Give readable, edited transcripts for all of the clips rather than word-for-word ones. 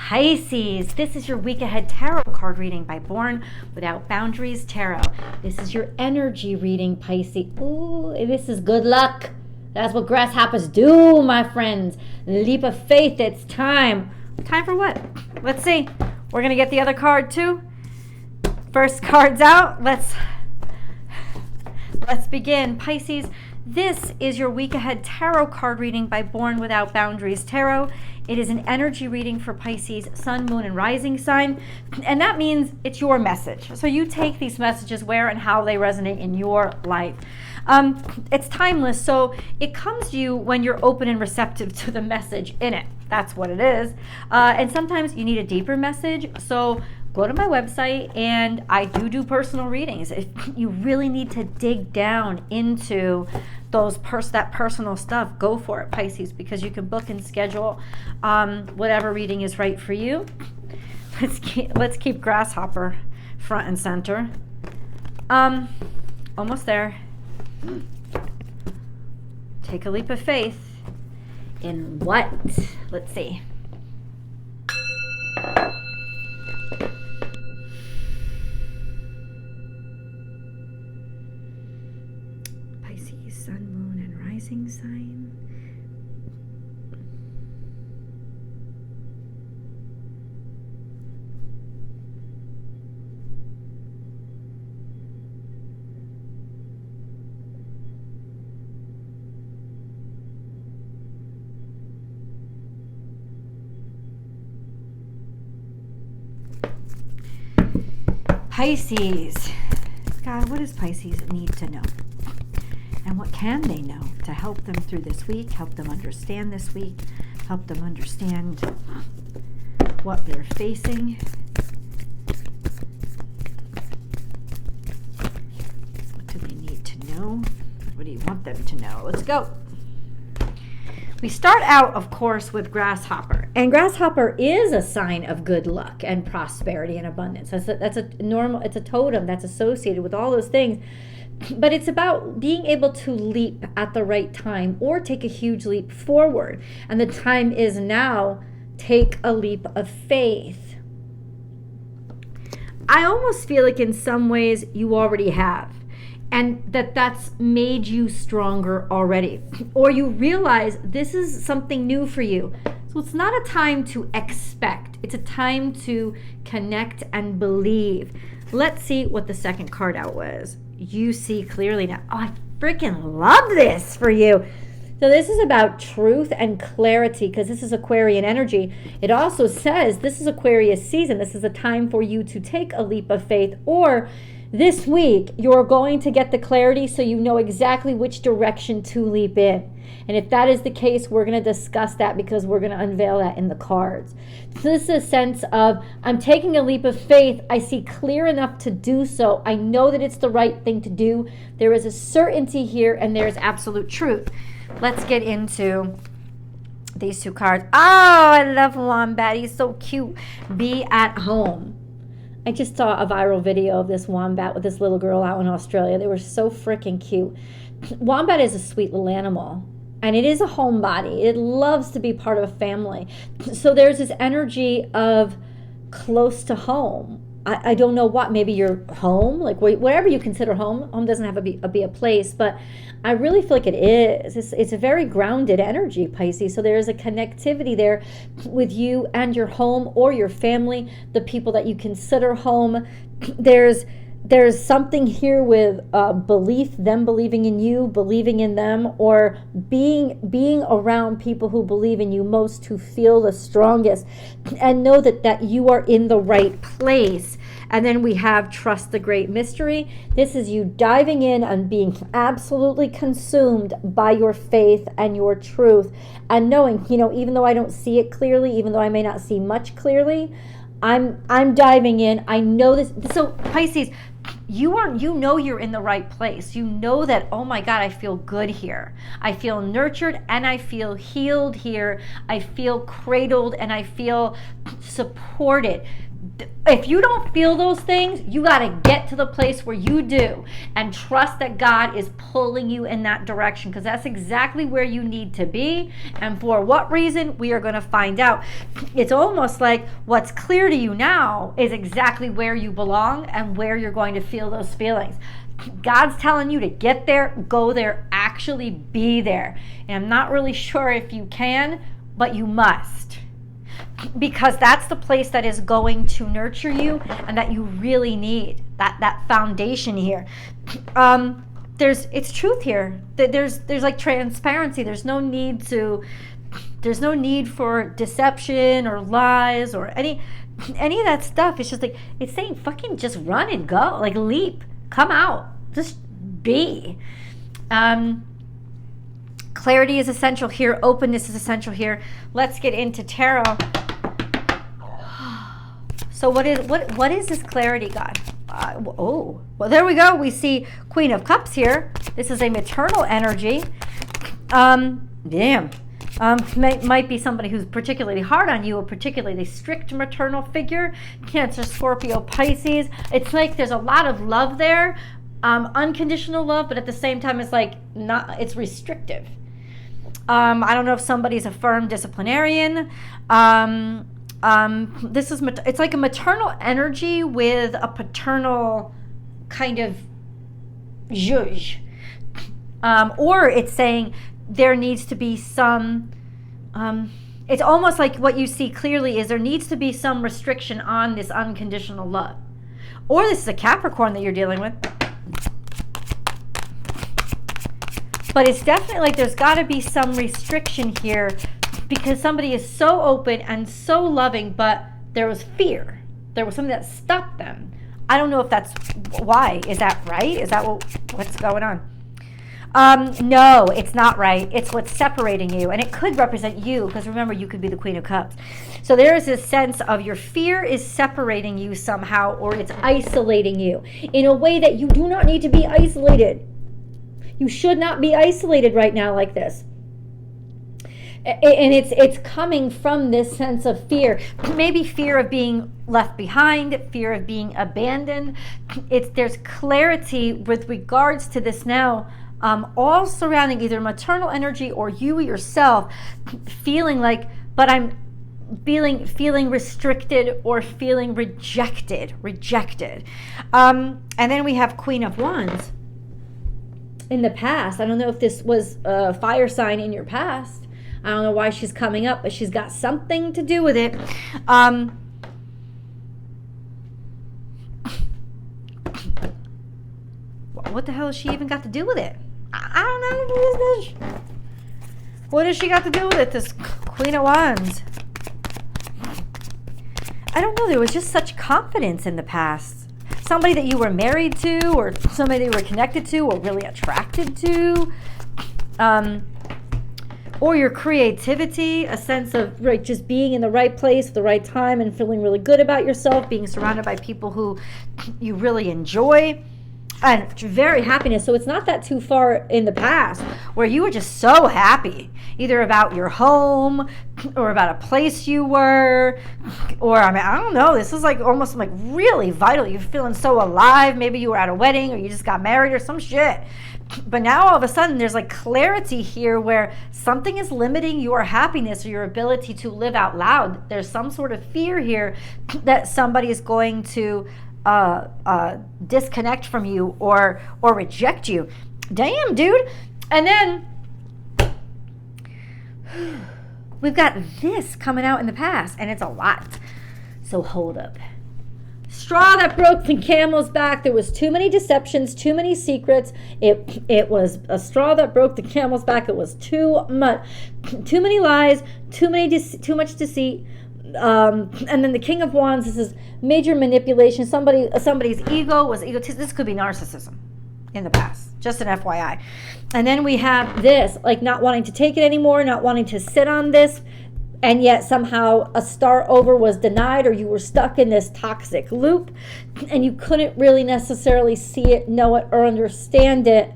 Pisces, this is your week ahead tarot card reading by Born Without Boundaries Tarot. This is your energy reading, Pisces. Ooh, this is good luck. That's what grasshoppers do, my friends. Leap of faith, it's time. Time for what? Let's see. We're going to get the other card too. First card's out. Let's begin. Pisces, this is your week ahead tarot card reading by Born Without Boundaries Tarot. It is an energy reading for Pisces, sun, moon, and rising sign. And that means it's your message. So you take these messages where and how they resonate in your life. It's timeless, so it comes to you when you're open and receptive to the message in it. That's what it is. And sometimes you need a deeper message. So go to my website, and I do personal readings. If you really need to dig down into that personal stuff, go for it, Pisces, because you can book and schedule whatever reading is right for you. Let's keep grasshopper front and center. Almost there. Take a leap of faith. In what? Let's see. Pisces, sun, moon, and rising sign. Pisces. God, what does Pisces need to know? And what can they know to help them through this week, help them understand this week, help them understand what they're facing? What do they need to know? What do you want them to know? Let's go. We start out, of course, with grasshopper. And grasshopper is a sign of good luck and prosperity and abundance. It's a totem that's associated with all those things. But it's about being able to leap at the right time or take a huge leap forward. And the time is now. Take a leap of faith. I almost feel like in some ways you already have. And that's made you stronger already. Or you realize this is something new for you. So it's not a time to expect. It's a time to connect and believe. Let's see what the second card out was. You see clearly now. Oh, I freaking love this for you. So this is about truth and clarity, because this is Aquarian energy. It also says this is Aquarius season. This is a time for you to take a leap of faith, or this week, you're going to get the clarity so you know exactly which direction to leap in. And if that is the case, we're going to discuss that because we're going to unveil that in the cards. So this is a sense of, I'm taking a leap of faith. I see clear enough to do so. I know that it's the right thing to do. There is a certainty here, and there's absolute truth. Let's get into these two cards. Oh, I love Wombat. He's so cute. Be at home. I just saw a viral video of this wombat with this little girl out in Australia. They were so freaking cute. Wombat is a sweet little animal, and it is a homebody. It loves to be part of a family. So there's this energy of close to home. I don't know what, maybe your home, like whatever you consider home. Home doesn't have to be a place, but I really feel like it is. It's a very grounded energy, Pisces. So there is a connectivity there with you and your home or your family, the people that you consider home. There's something here with belief, them believing in you, believing in them, or being around people who believe in you most, who feel the strongest, and know that you are in the right place. And then we have trust the great mystery. This is you diving in and being absolutely consumed by your faith and your truth, and knowing, even though I don't see it clearly, even though I may not see much clearly, I'm diving in. I know this. So Pisces, you know you're in the right place. You know that, oh my God, I feel good here. I feel nurtured and I feel healed here. I feel cradled and I feel supported. If you don't feel those things, you got to get to the place where you do and trust that God is pulling you in that direction, because that's exactly where you need to be. And for what reason, we are going to find out. It's almost like what's clear to you now is exactly where you belong and where you're going to feel those feelings. God's telling you to get there, go there, actually be there. And I'm not really sure if you can, but you must. Because that's the place that is going to nurture you and that you really need, that foundation here. It's truth here. There's like transparency. There's no need for deception or lies or any of that stuff. It's just like, it's saying fucking just run and go, like leap, come out, just be. Clarity is essential here. Openness is essential here. Let's get into tarot. So what is this clarity, God? Well, there we go. We see Queen of Cups here. This is a maternal energy. Might be somebody who's particularly hard on you, a particularly strict maternal figure. Cancer, Scorpio, Pisces. It's like there's a lot of love there, unconditional love, but at the same time, it's restrictive. I don't know if somebody's a firm disciplinarian. It's like a maternal energy with a paternal kind of zhuzh. Or it's saying there needs to be some, it's almost like what you see clearly is there needs to be some restriction on this unconditional love. Or this is a Capricorn that you're dealing with. But it's definitely like there's got to be some restriction here, because somebody is so open and so loving, but there was fear. There was something that stopped them. I don't know if that's why. Is that right? Is that what's going on? No, it's not right. It's what's separating you. And it could represent you, because remember, you could be the Queen of Cups. So there is this sense of your fear is separating you somehow, or it's isolating you in a way that you do not need to be isolated. You should not be isolated right now like this. And it's coming from this sense of fear. Maybe fear of being left behind, fear of being abandoned. There's clarity with regards to this now, all surrounding either maternal energy or you yourself feeling like, but I'm feeling restricted or feeling rejected. And then we have Queen of Wands. In the past, I don't know if this was a fire sign in your past. I don't know why she's coming up, but she's got something to do with it. What the hell has she even got to do with it? I don't know. What has she got to do with it, this Queen of Wands? I don't know. There was just such confidence in the past. Somebody that you were married to, or somebody that you were connected to or really attracted to. Or your creativity, a sense of just being in the right place at the right time and feeling really good about yourself, being surrounded by people who you really enjoy, and very happiness. So it's not that too far in the past where you were just so happy, either about your home or about a place you were, or I don't know, this is like almost like really vital. You're feeling so alive. Maybe you were at a wedding or you just got married or some shit. But now all of a sudden there's like clarity here where something is limiting your happiness or your ability to live out loud. There's some sort of fear here that somebody is going to disconnect from you or reject you. Damn, dude. And then we've got this coming out in the past, and it's a lot. So hold up. Straw that broke the camel's back. There was too many deceptions, too many secrets. It was a straw that broke the camel's back. It was too many lies, too much deceit. And then the King of Wands, this is major manipulation. Somebody's ego was egotistic. This could be narcissism in the past, just an FYI. And then we have this, like not wanting to take it anymore, not wanting to sit on this, and yet somehow a start over was denied, or you were stuck in this toxic loop and you couldn't really necessarily see it, know it, or understand it.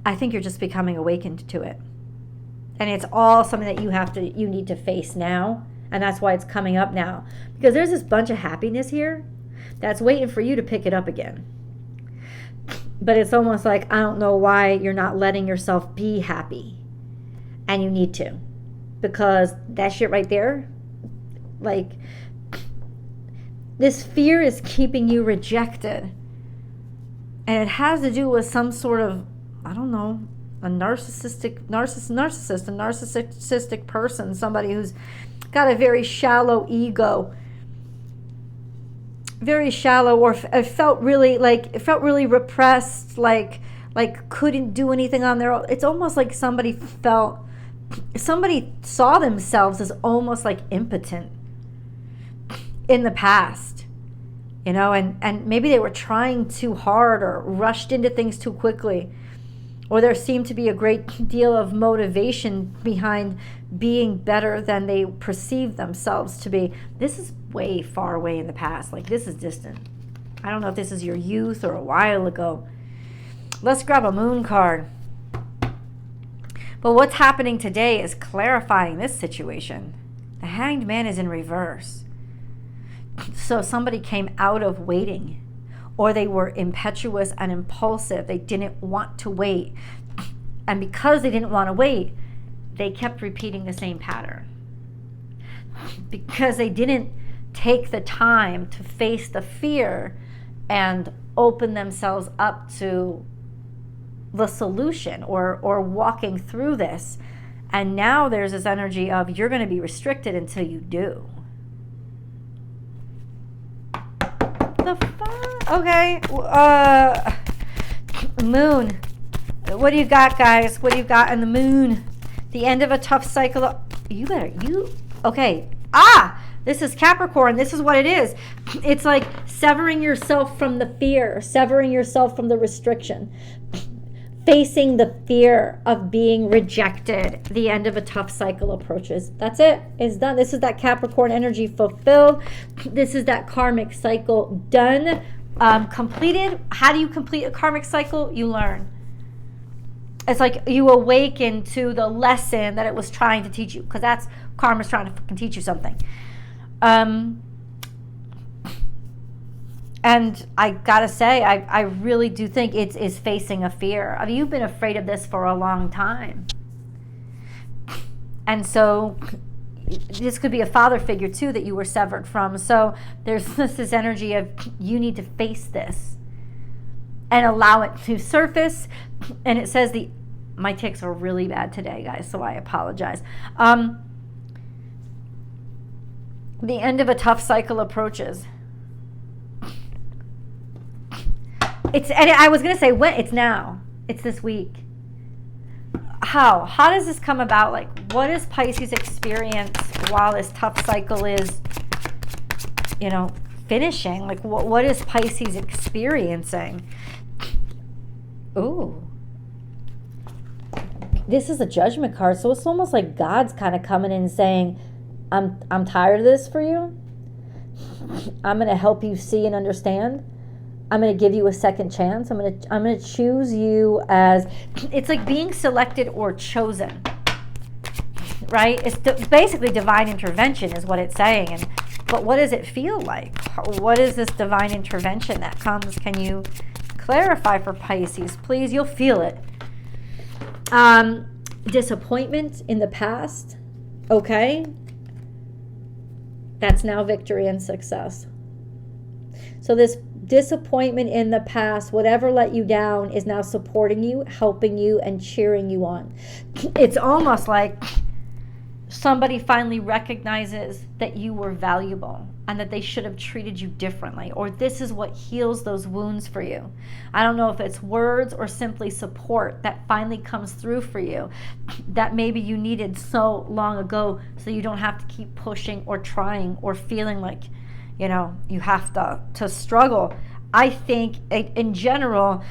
I think you're just becoming awakened to it. And it's all something that you need to face now. And that's why it's coming up now. Because there's this bunch of happiness here that's waiting for you to pick it up again. But it's almost like, I don't know why you're not letting yourself be happy. And you need to. Because that shit right there, like, this fear is keeping you rejected. And it has to do with some sort of, I don't know, a narcissistic person, somebody who's got a very shallow ego, very shallow, or felt really repressed, like couldn't do anything on their own. It's almost like somebody saw themselves as almost like impotent in the past, you know, and maybe they were trying too hard or rushed into things too quickly. Or there seemed to be a great deal of motivation behind being better than they perceived themselves to be. This is way far away in the past. Like, this is distant. I don't know if this is your youth or a while ago. Let's grab a moon card. But what's happening today is clarifying this situation. The Hanged Man is in reverse. So somebody came out of waiting. Or they were impetuous and impulsive. They didn't want to wait. And because they didn't want to wait, they kept repeating the same pattern. Because they didn't take the time to face the fear and open themselves up to the solution or walking through this. And now there's this energy of you're going to be restricted until you do. The fuck? Okay, moon. What do you got, guys? What do you got in the moon? The end of a tough cycle. Okay. This is Capricorn. This is what it is. It's like severing yourself from the fear, severing yourself from the restriction, facing the fear of being rejected. The end of a tough cycle approaches. That's it. It's done. This is that Capricorn energy fulfilled. This is that karmic cycle done. Completed. How do you complete a karmic cycle? You learn. It's like you awaken to the lesson that it was trying to teach you, because that's karma's trying to fucking teach you something. And I gotta say, I really do think it's facing a fear. I mean, you've been afraid of this for a long time. And so this could be a father figure too that you were severed from. So there's this energy of you need to face this and allow it to surface. And it says my tics are really bad today, guys, so I apologize. The end of a tough cycle approaches. And I was gonna say when. It's now. It's this week. How does this come about? Like, what is Pisces experience while this tough cycle is, finishing? Like, what is Pisces experiencing? Ooh. This is a Judgment card, so it's almost like God's kind of coming in and saying, I'm tired of this for you. I'm going to help you see and understand. I'm going to give you a second chance. I'm going to choose you as, it's like being selected or chosen, right? It's basically divine intervention is what it's saying. But what does it feel like? What is this divine intervention that comes? Can you clarify for Pisces, please? You'll feel it. Disappointment in the past. Okay. That's now victory and success. So this disappointment in the past, whatever let you down, is now supporting you, helping you, and cheering you on. It's almost like somebody finally recognizes that you were valuable and that they should have treated you differently, or this is what heals those wounds for you. I don't know if it's words or simply support that finally comes through for you that maybe you needed so long ago, so you don't have to keep pushing or trying or feeling like you have to struggle. I think in general,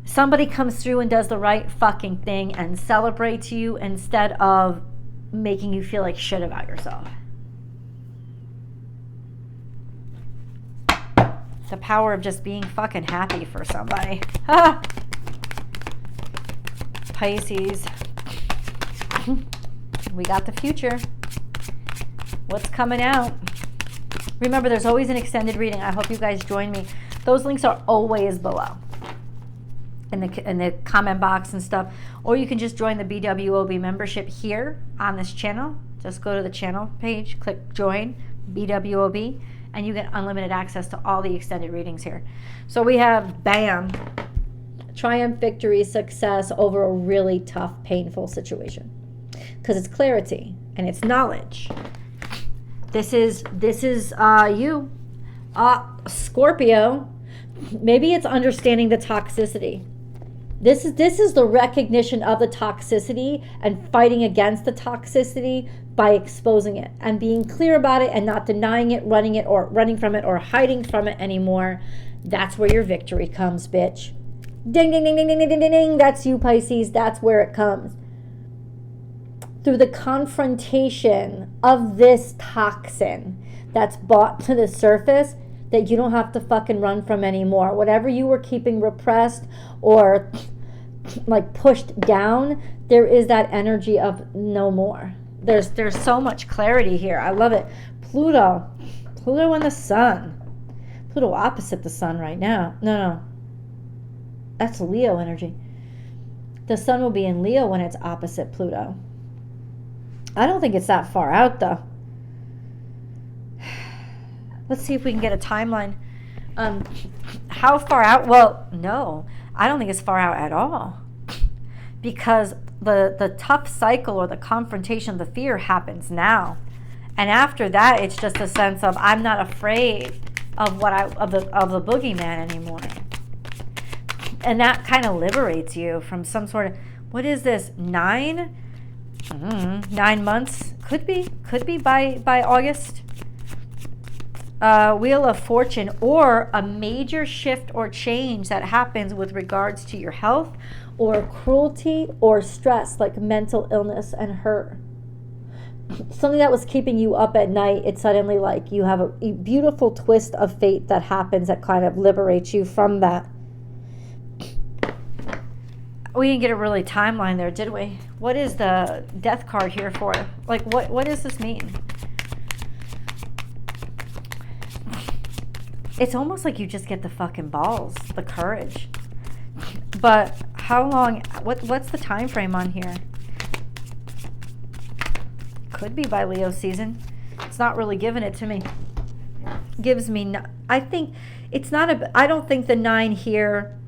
somebody comes through and does the right fucking thing and celebrates you instead of making you feel like shit about yourself. The power of just being fucking happy for somebody. Pisces, We got the future. What's coming out? Remember, there's always an extended reading. I hope you guys join me. Those links are always below in the comment box and stuff. Or you can just join the BWOB membership here on this channel. Just go to the channel page, click join BWOB, and you get unlimited access to all the extended readings here. So we have, bam, triumph, victory, success over a really tough, painful situation. Because it's clarity and it's knowledge. This is you, Scorpio. Maybe it's understanding the toxicity. This is the recognition of the toxicity and fighting against the toxicity by exposing it and being clear about it and not denying it, running from it, or hiding from it anymore. That's where your victory comes, bitch. Ding, ding, ding, ding, ding, ding, ding, ding. That's you, Pisces. That's where it comes. Through the confrontation of this toxin that's brought to the surface that you don't have to fucking run from anymore. Whatever you were keeping repressed or like pushed down, there is that energy of no more. There's so much clarity here. I love it. Pluto and the sun. Pluto opposite the sun right now. No. That's Leo energy. The sun will be in Leo when it's opposite Pluto. I don't think it's that far out, though. Let's see if we can get a timeline. How far out? Well, no. I don't think it's far out at all. Because the tough cycle or the confrontation, the fear happens now. And after that, it's just a sense of, I'm not afraid of the boogeyman anymore. And that kind of liberates you from some sort of, what is this, 9 months? Could be by August. Wheel of Fortune, or a major shift or change that happens with regards to your health or cruelty or stress, like mental illness and hurt. Something that was keeping you up at night, it's suddenly like you have a beautiful twist of fate that happens that kind of liberates you from that. We didn't get a really timeline there, did we? What is the death card here for? Like, what does this mean? It's almost like you just get the fucking balls, the courage. But how long, what's the time frame on here? Could be by Leo season. It's not really giving it to me. Gives me, I think, it's not I don't think the 9 here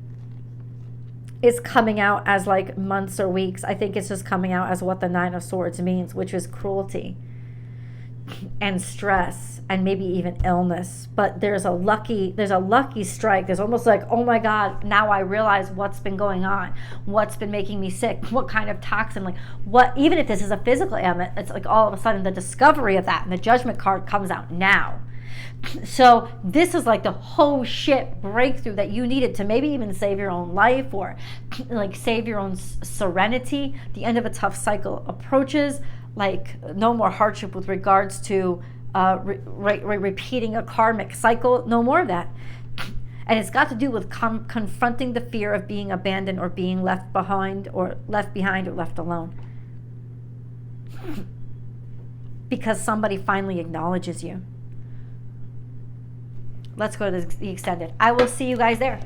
is coming out as like months or weeks. I think it's just coming out as what the 9 of Swords means, which is cruelty and stress and maybe even illness. But there's a lucky strike. There's almost like, oh my God, now I realize what's been going on, what's been making me sick, what kind of toxin, like what, even if this is a physical ailment, it's like all of a sudden the discovery of that and the Judgment card comes out now. So this is like the whole shit breakthrough that you needed to maybe even save your own life or like save your own serenity. The end of a tough cycle approaches, like no more hardship with regards to repeating a karmic cycle, no more of that. And it's got to do with confronting the fear of being abandoned or being left behind or left alone. Because somebody finally acknowledges you. Let's go to the extended. I will see you guys there.